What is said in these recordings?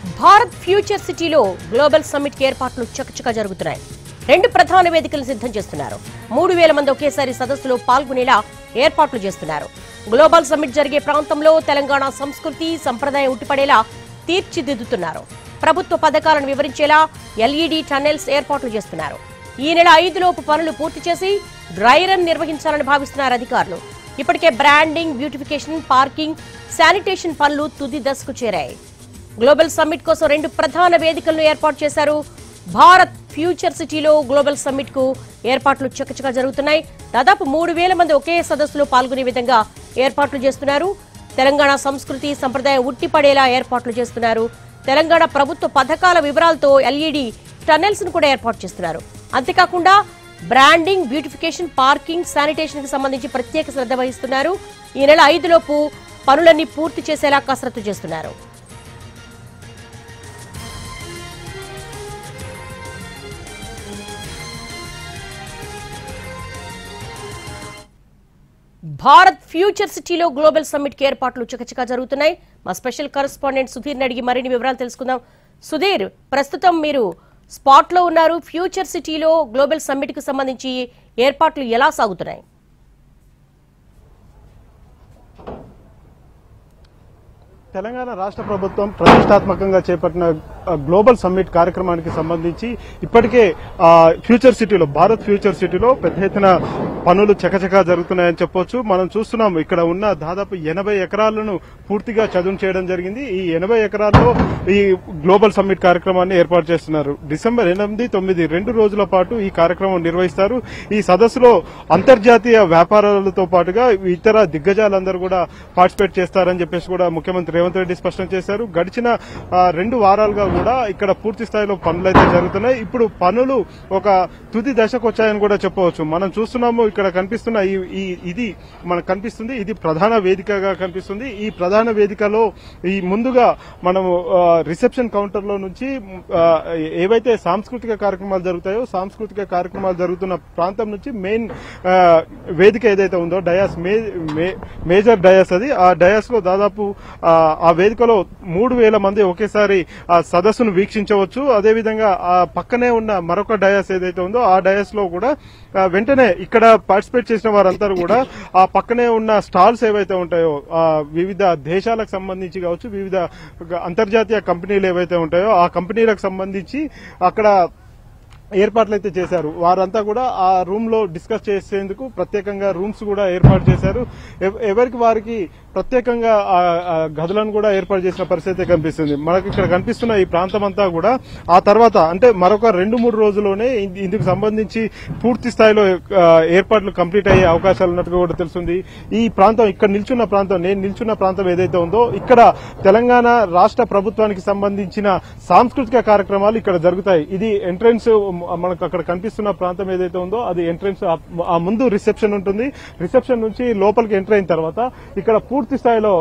Bharat future సిటీలో global summit కి ఏర్పాట్లు చకచకా జరుగుతున్నాయి. 2 ప్రధాన వేదికలు సిద్ధం చేస్తున్నారు. 3000 మంది ఒకేసారి సదస్సులో పాల్గొనేలా ఏర్పాట్లు చేస్తున్నారు. గ్లోబల్ సమ్మిట్ జరిగే ప్రాంతంలో తెలంగాణ సంస్కృతి సంప్రదాయం ఉట్టిపడేలా తీర్చిదిద్దుతున్నారు. ప్రభుత్వ పథకాలను వివరించేలా ఎల్ఈడి టన్నెల్స్ ఏర్పాట్లు చేస్తున్నారు. ఈ నెల 5 లోపు పనులు పూర్తి చేసి డ్రై రన్ నిర్వహించాలని భావిస్తున్నారు అధికారులు. ఇప్పటికే బ్రాండింగ్, బ్యూటిఫికేషన్, పార్కింగ్, శానిటేషన్ పనులు తుది దశకు చేరాయి. గ్లోబల్ సమ్మిట్ కోసం 2 ప్రధాన వేదికలను ఏర్పాటు చేశారు. భారత్ ఫ్యూచర్ సిటీలో గ్లోబల్ సమ్మిట్ కు ఏర్పాట్లు చకచకా జరుగుతున్నాయి. దాదాపు 3000 మంది ఒకే సదస్సులో పాల్గొనే విధంగా ఏర్పాట్లు చేస్తున్నారు. తెలంగాణ సంస్కృతి సంప్రదాయం ఉట్టిపడేలా ఏర్పాట్లు చేస్తున్నారు. తెలంగాణ ప్రభుత్వ పథకాల వివరాలతో ఎల్ఈడి టన్నెల్స్ ను కూడా ఏర్పాటు చేస్తున్నారు. అంతేకాకుండా బ్రాండింగ్, బ్యూటిఫికేషన్, పార్కింగ్, శానిటేషన్ కి సంబంధించి ప్రత్యేక శ్రద్ధ వహిస్తున్నారు. ఈ నెల 5 లోపు పనులన్నీ పూర్తి చేసేలా కసరత్తు చేస్తున్నారు. భారత్ ఫ్యూచర్ సిటీలో గ్లోబల్ సమ్మిట్ కి ఏర్పాట్లు చకచకా జరుగుతున్నాయి. మా స్పెషల్ కరెస్పాండెంట్ సుధీర్ అడిగి మరిన్ని వివరాలు తెలుసుకుందాం. సుధీర్, ప్రస్తుతం మీరు స్పాట్ లో ఉన్నారు. ఫ్యూచర్ సిటీలో గ్లోబల్ సమ్మిట్ కు సంబంధించి ఏర్పాట్లు ఎలా సాగుతున్నాయి? తెలంగాణ రాష్ట్ర ప్రభుత్వం ప్రతిష్టాత్మకంగా చేపట్టిన గ్లోబల్ సమ్మిట్ కార్యక్రమానికి సంబంధించి ఇప్పటికే ఫ్యూచర్ సిటీలో, భారత్ ఫ్యూచర్ సిటీలో పెద్ద ఎత్తున పనులు చకచకా జరుగుతున్నాయని చెప్పొచ్చు. మనం చూస్తున్నాం, ఇక్కడ ఉన్న దాదాపు 80 ఎకరాలను పూర్తిగా చదును చేయడం జరిగింది. ఈ 80 ఎకరాల్లో ఈ గ్లోబల్ సమ్మిట్ కార్యక్రమాన్ని ఏర్పాటు చేస్తున్నారు. డిసెంబర్ 8, 9 2 రోజుల పాటు ఈ కార్యక్రమం నిర్వహిస్తారు. ఈ సదస్సులో అంతర్జాతీయ వ్యాపారాలతో పాటుగా ఇతర దిగ్గజాలందరూ కూడా పార్టిసిపేట్ చేస్తారని చెప్పేసి కూడా ముఖ్యమంత్రి రేవంత్ రెడ్డి స్పష్టం చేశారు. గడిచిన 2 వారాలుగా కూడా ఇక్కడ పూర్తి స్థాయిలో పనులైతే జరుగుతున్నాయి. ఇప్పుడు పనులు ఒక తుది దశకు వచ్చాయని కూడా చెప్పవచ్చు. మనం చూస్తున్నాము, ఇక్కడ కనిపిస్తున్న ఇది మనకు కనిపిస్తుంది, ఇది ప్రధాన వేదికగా కనిపిస్తుంది. ఈ ప్రధాన వేదికలో ఈ ముందుగా మనము రిసెప్షన్ కౌంటర్ లో నుంచి ఏవైతే సాంస్కృతిక కార్యక్రమాలు జరుగుతాయో, సాంస్కృతిక కార్యక్రమాలు జరుగుతున్న ప్రాంతం నుంచి మెయిన్ వేదిక ఏదైతే ఉందో డయాస్, మేజర్ డయాస్, అది ఆ డయాస్ లో దాదాపు ఆ వేదికలో 3000 మంది ఒకేసారి ఆ సదస్సును వీక్షించవచ్చు. అదేవిధంగా ఆ పక్కనే ఉన్న మరొక డయాస్ ఏదైతే ఉందో ఆ డయాస్ లో కూడా వెంటనే ఇక్కడ పార్టిసిపేట్ చేసిన వారందరూ కూడా ఆ పక్కనే ఉన్న స్టాల్స్ ఏవైతే ఉంటాయో, వివిధ దేశాలకు సంబంధించి కావచ్చు, వివిధ అంతర్జాతీయ కంపెనీలు ఏవైతే ఉంటాయో ఆ కంపెనీలకు సంబంధించి అక్కడ ఏర్పాట్లు అయితే చేశారు. వారంతా కూడా ఆ రూమ్ లో డిస్కస్ చేసేందుకు ప్రత్యేకంగా రూమ్స్ కూడా ఏర్పాటు చేశారు. ఎవరికి వారికి ప్రత్యేకంగా గదులను కూడా ఏర్పాటు చేసిన పరిస్థితి కనిపిస్తుంది. మనకి ఇక్కడ కనిపిస్తున్న ఈ ప్రాంతం అంతా కూడా ఆ తర్వాత అంటే మరొక 2-3 రోజుల్లోనే ఇందుకు సంబంధించి పూర్తి స్థాయిలో ఏర్పాట్లు కంప్లీట్ అయ్యే అవకాశాలు ఉన్నట్టుగా కూడా తెలుస్తుంది. ఈ ప్రాంతం, ఇక్కడ నిల్చున్న ప్రాంతం, నేను నిల్చున్న ప్రాంతం ఏదైతే ఉందో ఇక్కడ తెలంగాణ రాష్ట్ర ప్రభుత్వానికి సంబంధించిన సాంస్కృతిక కార్యక్రమాలు ఇక్కడ జరుగుతాయి. ఇది ఎంట్రన్స్, మనకు అక్కడ కనిపిస్తున్న ప్రాంతం ఏదైతే ఉందో అది ఎంట్రన్స్. ఆ ముందు రిసెప్షన్ ఉంటుంది. రిసెప్షన్ నుంచి లోపలికి ఎంటర్ అయిన తర్వాత ఇక్కడ పూర్తి స్థాయిలో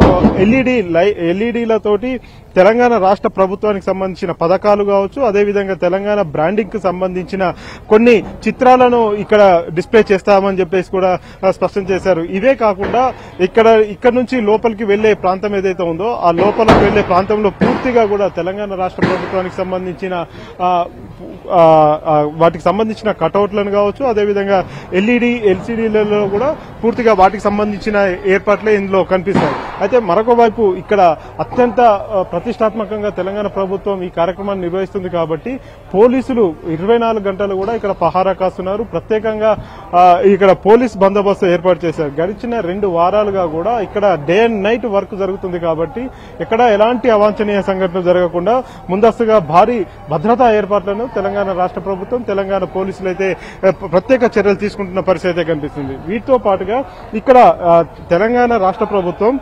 ఎల్ఈడీలతోటి తెలంగాణ రాష్ట్ర ప్రభుత్వానికి సంబంధించిన పథకాలు కావచ్చు, అదేవిధంగా తెలంగాణ బ్రాండింగ్ కు సంబంధించిన కొన్ని చిత్రాలను ఇక్కడ డిస్ప్లే చేస్తామని చెప్పేసి కూడా స్పష్టం చేశారు. ఇవే కాకుండా ఇక్కడ నుంచి లోపలికి వెళ్లే ప్రాంతం ఏదైతే ఉందో ఆ లోపలికి వెళ్లే ప్రాంతంలో పూర్తిగా కూడా తెలంగాణ రాష్ట్ర ప్రభుత్వానికి సంబంధించిన వాటికి సంబంధించిన కటౌట్లను కావచ్చు, అదేవిధంగా ఎల్సీడీలలో కూడా పూర్తిగా వాటికి సంబంధించిన ఏర్పాట్లే ఇందులో కనిపిస్తాయి. అయితే మరొక వైపు ఇక్కడ అత్యంత ప్రతిష్టాత్మకంగా తెలంగాణ ప్రభుత్వం ఈ కార్యక్రమాన్ని నిర్వహిస్తుంది కాబట్టి పోలీసులు 24 గంటలు కూడా ఇక్కడ పహారా కాస్తున్నారు. ప్రత్యేకంగా ఇక్కడ పోలీస్ బందోబస్తు ఏర్పాటు చేశారు. గడిచిన 2 వారాలుగా కూడా ఇక్కడ డే అండ్ నైట్ వర్క్ జరుగుతుంది కాబట్టి ఎక్కడ ఎలాంటి అవాంఛనీయ సంఘటనలు జరగకుండా ముందస్తుగా భారీ భద్రతా ఏర్పాట్లను తెలంగాణ రాష్ట్ర ప్రభుత్వం, తెలంగాణ పోలీసులు అయితే ప్రత్యేక చర్యలు తీసుకుంటున్న పరిస్థితి కనిపిస్తుంది. వీటితో పాటుగా ఇక్కడ తెలంగాణ రాష్ట్ర ప్రభుత్వం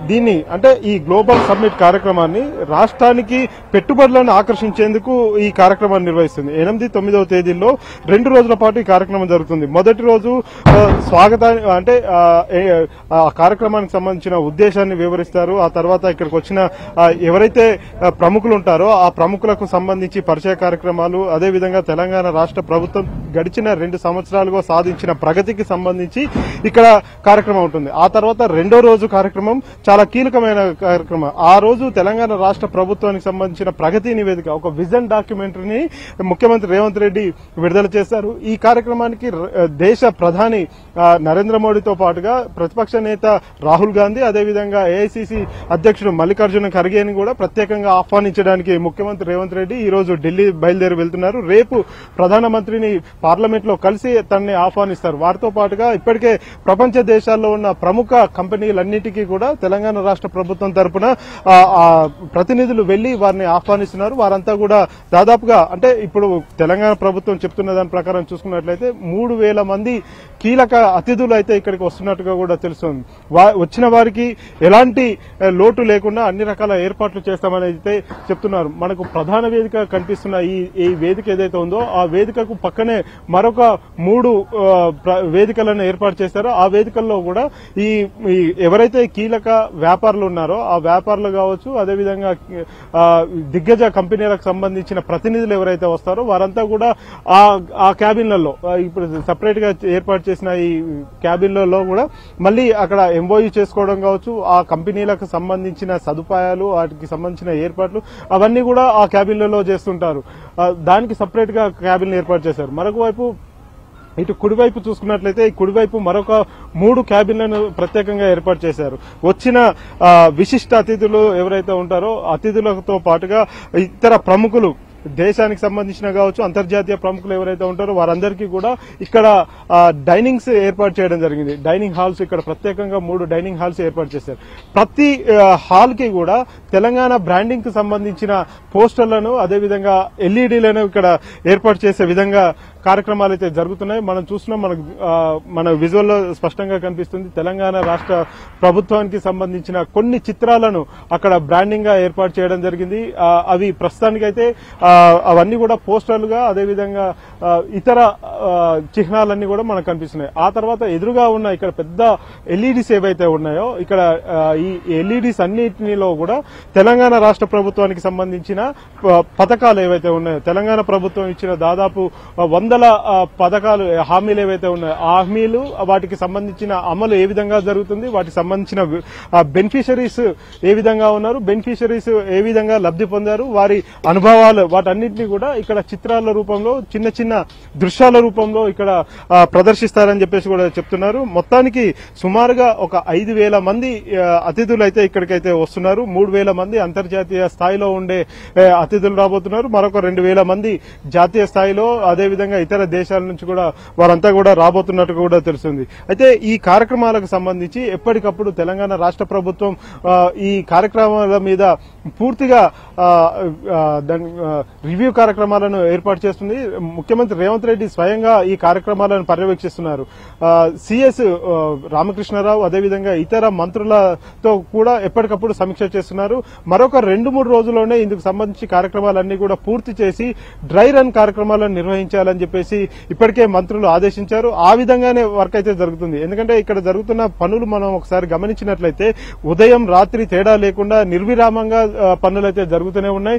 దీన్ని అంటే ఈ గ్లోబల్ సమ్మిట్ కార్యక్రమాన్ని రాష్ట్రానికి పెట్టుబడులను ఆకర్షించేందుకు ఈ కార్యక్రమాన్ని నిర్వహిస్తుంది. 8, 9వ తేదీల్లో 2 రోజుల పాటు ఈ కార్యక్రమం జరుగుతుంది. మొదటి రోజు స్వాగతాన్ని అంటే ఆ కార్యక్రమానికి సంబంధించిన ఉద్దేశాన్ని వివరిస్తారు. ఆ తర్వాత ఇక్కడికి వచ్చిన ఎవరైతే ప్రముఖులు ఉంటారో ఆ ప్రముఖులకు సంబంధించి పరిచయ కార్యక్రమాలు, అదేవిధంగా తెలంగాణ రాష్ట్ర ప్రభుత్వం గడిచిన 2 సంవత్సరాలుగా సాధించిన ప్రగతికి సంబంధించి ఇక్కడ కార్యక్రమం ఉంటుంది. ఆ తర్వాత రెండో రోజు కార్యక్రమం చాలా కీలకమైన కార్యక్రమం. ఆ రోజు తెలంగాణ రాష్ట్ర ప్రభుత్వానికి సంబంధించిన ప్రగతి నివేదిక, ఒక విజన్ డాక్యుమెంటరీని ముఖ్యమంత్రి రేవంత్ రెడ్డి విడుదల చేశారు. ఈ కార్యక్రమానికి దేశ ప్రధాని నరేంద్ర మోడీతో పాటుగా ప్రతిపక్ష నేత రాహుల్ గాంధీ, అదేవిధంగా ఏఐసిసి అధ్యక్షుడు మల్లికార్జున ఖర్గేని కూడా ప్రత్యేకంగా ఆహ్వానించడానికి ముఖ్యమంత్రి రేవంత్ రెడ్డి ఈ రోజు ఢిల్లీ బయలుదేరి వెళ్తున్నారు. రేపు ప్రధానమంత్రిని పార్లమెంట్ లో కలిసి తనని ఆహ్వానిస్తారు. వారితో పాటుగా ఇప్పటికే ప్రపంచ దేశాల్లో ఉన్న ప్రముఖ కంపెనీలన్నిటికీ కూడా తెలంగాణ రాష్ట్ర ప్రభుత్వం తరపున ప్రతినిధులు వెళ్లి వారిని ఆహ్వానిస్తున్నారు. వారంతా కూడా దాదాపుగా, అంటే ఇప్పుడు తెలంగాణ ప్రభుత్వం చెప్తున్న దాని ప్రకారం చూసుకున్నట్లయితే 3,000 మంది కీలక అతిథులు అయితే ఇక్కడికి వస్తున్నట్టుగా కూడా తెలుస్తుంది. వచ్చిన వారికి ఎలాంటి లోటు లేకుండా అన్ని రకాల ఏర్పాట్లు చేస్తామని అయితే చెప్తున్నారు. మనకు ప్రధాన వేదిక కనిపిస్తున్న ఈ వేదిక ఏదైతే ఉందో ఆ వేదికకు పక్కనే మరొక 3 వేదికలను ఏర్పాటు చేశారో ఆ వేదికల్లో కూడా ఈ ఎవరైతే కీలక వ్యాపారులు ఉన్నారో ఆ వ్యాపారులు కావచ్చు, అదేవిధంగా దిగ్గజ కంపెనీలకు సంబంధించిన ప్రతినిధులు ఎవరైతే వస్తారో వారంతా కూడా ఆ క్యాబిన్లలో, ఇప్పుడు సపరేట్ గా ఏర్పాటు చేసిన ఈ క్యాబిన్లలో కూడా మళ్ళీ అక్కడ ఎంఓయూ చేసుకోవడం కావచ్చు, ఆ కంపెనీలకు సంబంధించిన సదుపాయాలు, వాటికి సంబంధించిన ఏర్పాట్లు అవన్నీ కూడా ఆ క్యాబిన్లలో చేస్తుంటారు. దానికి సపరేట్ గా క్యాబిన్ ఏర్పాటు చేశారు. మరొక వైపు ఇటు కుడివైపు చూసుకున్నట్లయితే ఈ కుడివైపు మరొక 3 క్యాబిన్లను ప్రత్యేకంగా ఏర్పాటు చేశారు. వచ్చిన విశిష్ట అతిథులు ఎవరైతే ఉంటారో అతిథులతో పాటుగా ఇతర ప్రముఖులు, దేశానికి సంబంధించిన కావచ్చు, అంతర్జాతీయ ప్రముఖులు ఎవరైతే ఉంటారో వారందరికీ కూడా ఇక్కడ డైనింగ్స్ ఏర్పాటు చేయడం జరిగింది. డైనింగ్ హాల్స్ ఇక్కడ ప్రత్యేకంగా 3 డైనింగ్ హాల్స్ ఏర్పాటు చేశారు. ప్రతి హాల్ కి కూడా తెలంగాణ బ్రాండింగ్ కి సంబంధించిన పోస్టర్లను, అదేవిధంగా ఎల్ఈడీలను ఇక్కడ ఏర్పాటు చేసే విధంగా కార్యక్రమాలు అయితే జరుగుతున్నాయి. మనం చూస్తున్నాం, మన విజువల్ లో స్పష్టంగా కనిపిస్తుంది. తెలంగాణ రాష్ట్ర ప్రభుత్వానికి సంబంధించిన కొన్ని చిత్రాలను అక్కడ బ్రాండింగ్ గా ఏర్పాటు చేయడం జరిగింది. అవి ప్రస్తుతానికైతే అవన్నీ కూడా పోస్టర్లుగా, అదేవిధంగా ఇతర చిహ్నాలన్నీ కూడా మనకు కనిపిస్తున్నాయి. ఆ తర్వాత ఎదురుగా ఉన్న ఇక్కడ పెద్ద ఎల్ఈడీస్ ఏవైతే ఉన్నాయో ఇక్కడ ఈ ఎల్ఈడీస్ అన్నిటిలో కూడా తెలంగాణ రాష్ట్ర ప్రభుత్వానికి సంబంధించిన పథకాలు ఏవైతే ఉన్నాయో, తెలంగాణ ప్రభుత్వం ఇచ్చిన దాదాపు 100 పథకాలు, హామీలు ఏవైతే ఉన్నాయో ఆ హామీలు, వాటికి సంబంధించిన అమలు ఏ విధంగా జరుగుతుంది, వాటికి సంబంధించిన బెనిఫిషరీస్ ఏ విధంగా ఉన్నారు, బెనిఫిషరీస్ ఏ విధంగా లబ్ధి పొందారు, వారి అనుభవాలు, వాటన్నింటినీ కూడా ఇక్కడ చిత్రాల రూపంలో, చిన్న చిన్న దృశ్యాల రూపంలో ఇక్కడ ప్రదర్శిస్తారని చెప్పేసి కూడా చెప్తున్నారు. మొత్తానికి సుమారుగా ఒక 5,000 మంది అతిథులు అయితే ఇక్కడికైతే వస్తున్నారు. 3,000 మంది అంతర్జాతీయ స్థాయిలో ఉండే అతిథులు రాబోతున్నారు. మరొక 2,000 మంది జాతీయ స్థాయిలో, అదేవిధంగా ఇతర దేశాల నుంచి కూడా వారంతా కూడా రాబోతున్నట్టు కూడా తెలుస్తుంది. అయితే ఈ కార్యక్రమాలకు సంబంధించి ఎప్పటికప్పుడు తెలంగాణ రాష్ట్ర ప్రభుత్వం ఈ కార్యక్రమాల మీద పూర్తిగా రివ్యూ కార్యక్రమాలను ఏర్పాటు చేస్తుంది. ముఖ్యమంత్రి రేవంత్ రెడ్డి స్వయంగా ఈ కార్యక్రమాలను పర్యవేక్షిస్తున్నారు. సిఎస్ రామకృష్ణారావు, అదేవిధంగా ఇతర మంత్రులతో కూడా ఎప్పటికప్పుడు సమీక్ష చేస్తున్నారు. మరొక 2-3 రోజుల్లోనే ఇందుకు సంబంధించి కార్యక్రమాలన్నీ కూడా పూర్తి చేసి డ్రై రన్ కార్యక్రమాలను నిర్వహించాలని చెప్పేసి ఇప్పటికే మంత్రులు ఆదేశించారు. ఆ విధంగానే వర్క్ అయితే జరుగుతుంది. ఎందుకంటే ఇక్కడ జరుగుతున్న పనులు మనం ఒకసారి గమనించినట్లయితే ఉదయం రాత్రి తేడా లేకుండా నిర్విరామంగా పనులైతే జరుగుతూనే ఉన్నాయి.